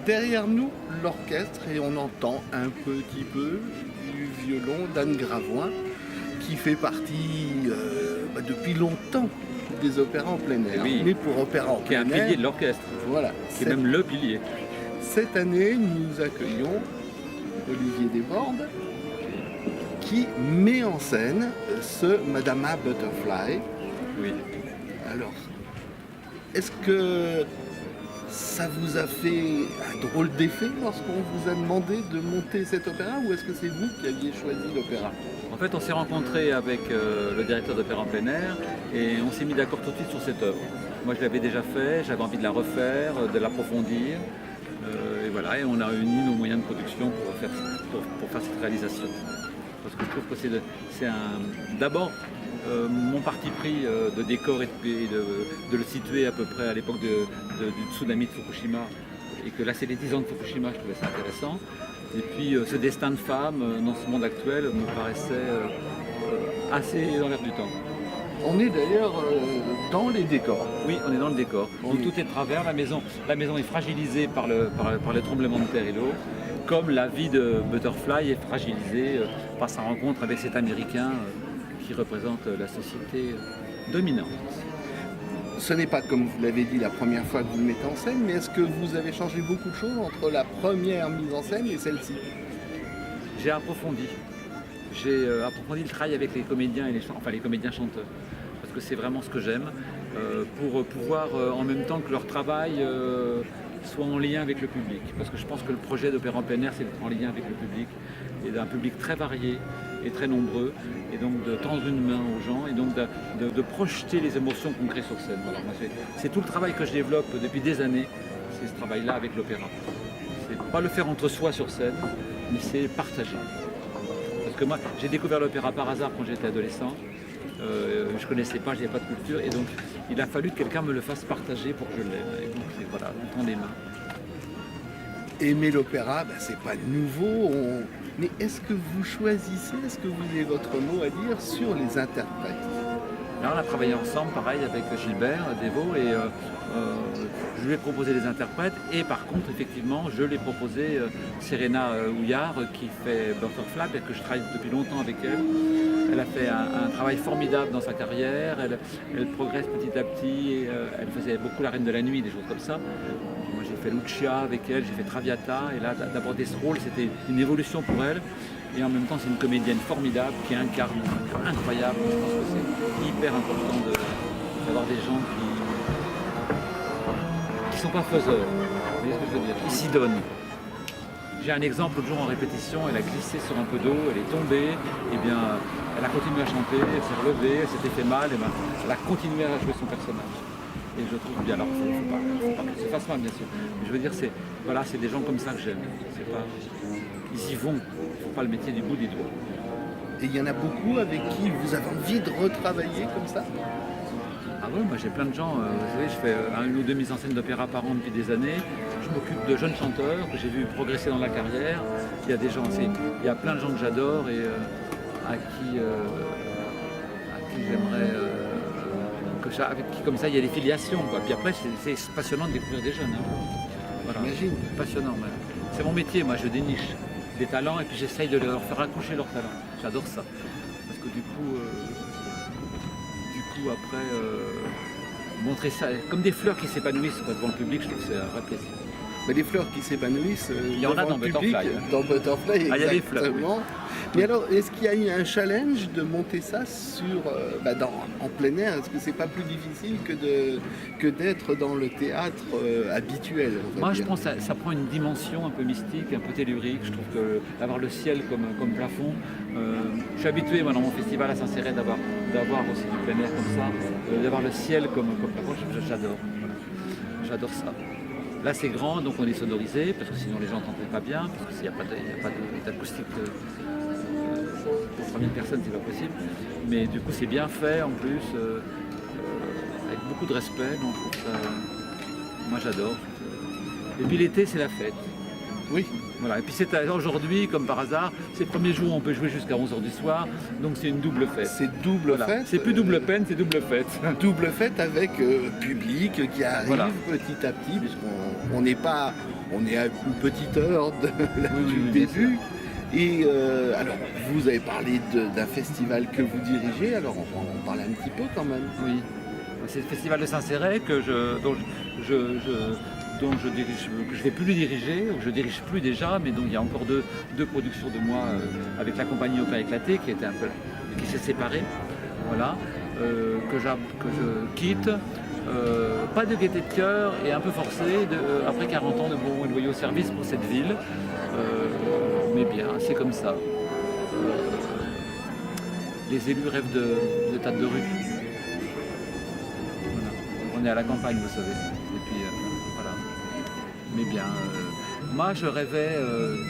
derrière nous, l'orchestre, et on entend un petit peu du violon d'Anne Gravoin, qui fait partie depuis longtemps des opéras en plein air. Oui. Mais pour opéra en Qui est un plein air, pilier de l'orchestre, voilà. qui est même le pilier. Cette année, nous accueillons Olivier Desbordes, qui met en scène ce Madama Butterfly. Oui. Alors, est-ce que ça vous a fait un drôle d'effet lorsqu'on vous a demandé de monter cet opéra, ou est-ce que c'est vous qui aviez choisi l'opéra? En fait, on s'est rencontré avec le directeur d'opéra en plein air et on s'est mis d'accord tout de suite sur cette œuvre. Moi, je l'avais déjà fait, j'avais envie de la refaire, de l'approfondir. Et voilà, et on a uni nos moyens de production pour faire cette réalisation. Parce que je trouve que c'est d'abord mon parti pris de décor et de le situer à peu près à l'époque du tsunami de Fukushima, et que là c'est les 10 ans de Fukushima, je trouvais ça intéressant. Et puis ce destin de femme dans ce monde actuel me paraissait assez dans l'air du temps. On est d'ailleurs dans les décors. Oui, on est dans le décor, où tout est de travers. La maison est fragilisée par les tremblements de terre et l'eau, comme la vie de Butterfly est fragilisée par sa rencontre avec cet Américain qui représente la société dominante. Ce n'est pas, comme vous l'avez dit, la première fois que vous le mettez en scène, mais est-ce que vous avez changé beaucoup de choses entre la première mise en scène et celle-ci? J'ai approfondi le travail avec les comédiens et les comédiens chanteurs, parce que c'est vraiment ce que j'aime, pour pouvoir en même temps que leur travail soit en lien avec le public, parce que je pense que le projet d'opéra en plein air, c'est d'être en lien avec le public, et d'un public très varié et très nombreux, et donc de tendre une main aux gens, et donc de projeter les émotions qu'on crée sur scène. Alors moi, c'est tout le travail que je développe depuis des années, c'est ce travail-là avec l'opéra. C'est pas le faire entre soi sur scène, mais c'est partager. Parce que moi, j'ai découvert l'opéra par hasard quand j'étais adolescent. Je ne connaissais pas, je n'avais pas de culture, et donc il a fallu que quelqu'un me le fasse partager pour que je l'aime. Et donc voilà, on tend les mains. Aimer l'opéra, c'est pas nouveau, mais est-ce que vous choisissez, est-ce que vous avez votre mot à dire sur les interprètes? Là, on a travaillé ensemble, pareil, avec Gilbert Devaux, et je lui ai proposé les interprètes, et par contre, effectivement, je lui ai proposé Serena Houillard, qui fait Butterfly, et que je travaille depuis longtemps avec elle. Elle a fait un travail formidable dans sa carrière, elle progresse petit à petit, et, elle faisait beaucoup la Reine de la Nuit, des choses comme ça. Moi, j'ai fait Lucia avec elle, j'ai fait Traviata, et là, d'aborder ce rôle, c'était une évolution pour elle. Et en même temps, c'est une comédienne formidable qui incarne incroyable. Je pense que c'est hyper important d'avoir des gens qui sont pas faiseurs. Vous voyez ce que je veux dire? Qui s'y donnent. J'ai un exemple, l'autre jour en répétition, elle a glissé sur un peu d'eau, elle est tombée, et bien elle a continué à chanter, elle s'est relevée, elle s'était fait mal, et bien elle a continué à jouer son personnage. Et je trouve bien, alors il ne faut pas que se fasse mal bien sûr, mais je veux dire, c'est des gens comme ça que j'aime. Ils y vont, il ne faut pas le métier du bout des doigts. Et il y en a beaucoup avec qui vous avez envie de retravailler comme ça? Ah oui, moi j'ai plein de gens, vous savez, je fais une ou deux mises en scène d'opéra par an depuis des années. Je m'occupe de jeunes chanteurs que j'ai vu progresser dans la carrière. Il y a des gens, il y a plein de gens que j'adore et à qui j'aimerais avec qui comme ça il y a des filiations, quoi. Puis après c'est passionnant de découvrir des jeunes. Hein. Voilà. J'imagine. Passionnant même. C'est mon métier, moi je déniche des talents et puis j'essaye de leur faire accoucher leurs talents. J'adore ça. Parce que du coup après montrer ça comme des fleurs qui s'épanouissent devant le public, je trouve que c'est un vrai plaisir. Mais les fleurs qui s'épanouissent, il y en a dans public, Butterfly. Dans Butterfly, il y a des fleurs. Oui. Mais alors, est-ce qu'il y a eu un challenge de monter ça en plein air? Est-ce que c'est pas plus difficile que d'être dans le théâtre habituel? Moi, je pense que ça prend une dimension un peu mystique, un peu tellurique. Je trouve que d'avoir le ciel comme plafond. Je suis habitué, moi, dans mon festival à Saint-Céré, d'avoir aussi du plein air comme ça, d'avoir le ciel comme plafond. J'adore. Voilà. J'adore ça. Là, c'est grand, donc on est sonorisé, parce que sinon les gens n'entendraient pas bien, parce qu'il n'y a pas d'acoustique pour 3000 personnes, c'est pas possible. Mais du coup, c'est bien fait en plus, avec beaucoup de respect, donc moi j'adore. Et puis l'été, c'est la fête. Oui. Voilà. Et puis aujourd'hui, comme par hasard, c'est le premier jour où on peut jouer jusqu'à 11h du soir, donc c'est une double fête. C'est double fête. C'est plus double peine, c'est double fête. Double fête avec public qui arrive petit à petit, puisqu'on n'est pas On est à une petite heure du oui, bien début. Et alors, vous avez parlé d'un festival que vous dirigez, alors on va en parler un petit peu quand même. Oui, c'est le festival de Saint-Céré dont je dirige, que je ne vais plus le diriger, ou je dirige plus déjà, mais donc il y a encore deux productions de moi avec la compagnie Opéra Éclaté qui s'est séparée, voilà, que je quitte. Pas de gaieté de cœur et un peu forcé, après 40 ans de bons et loyaux services pour cette ville. Mais bien, c'est comme ça. Les élus rêvent de table de rue. Voilà. On est à la campagne, vous savez. Et puis, voilà. Mais bien, moi je rêvais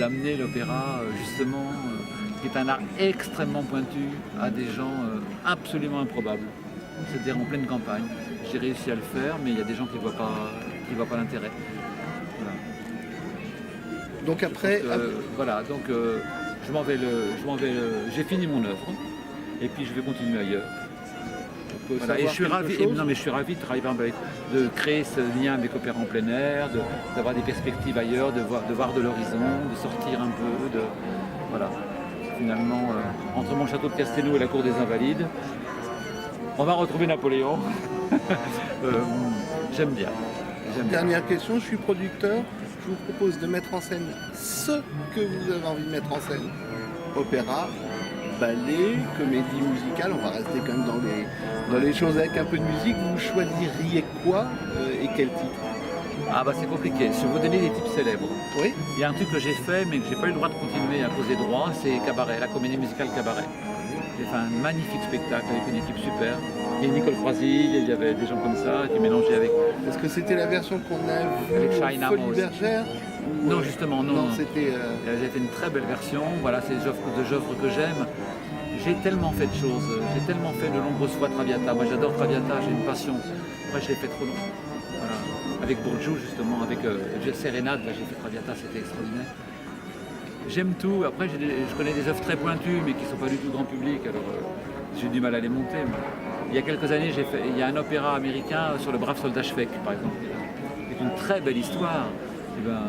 d'amener l'opéra, justement, qui est un art extrêmement pointu, à des gens absolument improbables. C'est-à-dire en pleine campagne. J'ai réussi à le faire, mais il y a des gens qui ne voient pas l'intérêt. Voilà. Donc après, voilà, donc j'ai fini mon œuvre et puis je vais continuer ailleurs. Voilà, et je suis ravi de travailler, par exemple, de créer ce lien avec Opéra en plein air, d'avoir des perspectives ailleurs, de voir de l'horizon, de sortir un peu, voilà. Finalement, entre mon château de Castelnau et la cour des Invalides, on va retrouver Napoléon. J'aime bien. Dernière question, je suis producteur. Je vous propose de mettre en scène ce que vous avez envie de mettre en scène. Opéra, ballet, comédie musicale, on va rester quand même dans les choses avec un peu de musique. Vous choisiriez quoi et quel titre? Ah bah c'est compliqué. Je vais vous donner des types célèbres. Oui. Il y a un truc que j'ai fait mais que j'ai pas eu le droit de continuer à cause des droits, c'est Cabaret, la comédie musicale Cabaret. J'ai fait un magnifique spectacle avec une équipe super. Il y a Nicole Croisille, il y avait des gens comme ça qui mélangeaient avec... Est-ce que c'était la version qu'on a vue avec au China Folies Moss. Bergère Non, justement, non. C'était... J'ai fait une très belle version. Voilà, c'est des œuvres que j'aime. J'ai tellement fait de choses. J'ai tellement fait de nombreuses fois Traviata. Moi, j'adore Traviata, j'ai une passion. Après, je l'ai fait trop long. Voilà. Avec Bourdieu, justement, avec Serenade, là, j'ai fait Traviata, c'était extraordinaire. J'aime tout. Après, je connais des œuvres très pointues, mais qui ne sont pas du tout grand public. Alors, j'ai du mal à les monter. Mais... Il y a quelques années, il y a un opéra américain sur le brave soldat Schweik, par exemple. C'est une très belle histoire. Et ben,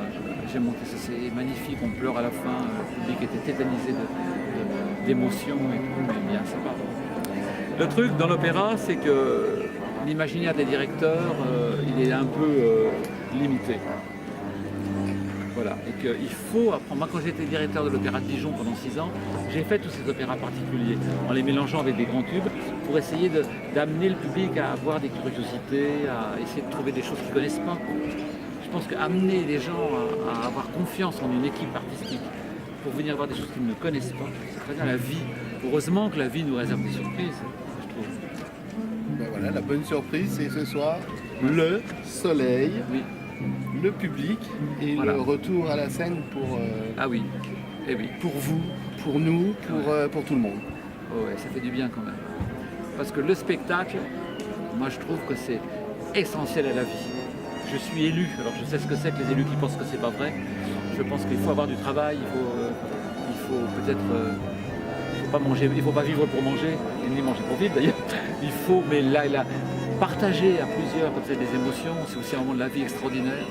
j'ai monté ça, c'est magnifique. On pleure à la fin. Le public était tétanisé d'émotion et tout, mais bien sympa. Le truc dans l'opéra, c'est que l'imaginaire des directeurs, il est un peu limité. Voilà, et qu'il faut apprendre. Moi, quand j'étais directeur de l'Opéra de Dijon pendant 6 ans, j'ai fait tous ces opéras particuliers en les mélangeant avec des grands tubes pour essayer d'amener le public à avoir des curiosités, à essayer de trouver des choses qu'ils ne connaissent pas. Je pense qu'amener les gens à avoir confiance en une équipe artistique pour venir voir des choses qu'ils ne connaissent pas, c'est très bien la vie. Heureusement que la vie nous réserve des surprises, je trouve. Ben voilà, la bonne surprise, c'est ce soir le soleil. Oui. Le public et voilà. Le retour à la scène pour, ah oui. Eh oui. Pour vous, pour nous, pour tout le monde. Oh ouais, ça fait du bien quand même. Parce que le spectacle, moi je trouve que c'est essentiel à la vie. Je suis élu, alors je sais ce que c'est que les élus qui pensent que c'est pas vrai. Je pense qu'il faut avoir du travail, il faut peut-être faut pas manger, il faut pas vivre pour manger, ni manger pour vivre d'ailleurs. Il faut, mais là, partager à plusieurs comme ça des émotions, c'est aussi un moment de la vie extraordinaire.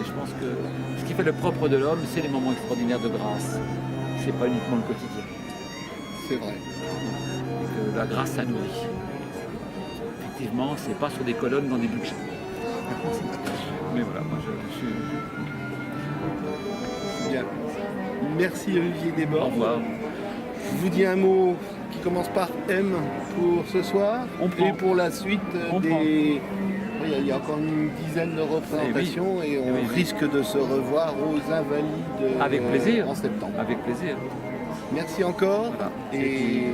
Et je pense que ce qui fait le propre de l'homme, c'est les moments extraordinaires de grâce. C'est pas uniquement le quotidien. C'est vrai. Et que la grâce, ça nourrit. Effectivement, c'est pas sur des colonnes dans des budgets. Mais voilà, moi je suis... Bien. Merci Olivier Desbordes. Au revoir. Je vous dis un mot qui commence par M pour ce soir et pour la suite des... Il y a encore une dizaine de représentations et on risque de se revoir aux Invalides avec plaisir. En septembre. Avec plaisir. Merci encore. Voilà. Et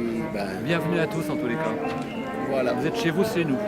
bienvenue à tous en tous les cas. Voilà. Vous êtes chez vous, c'est nous.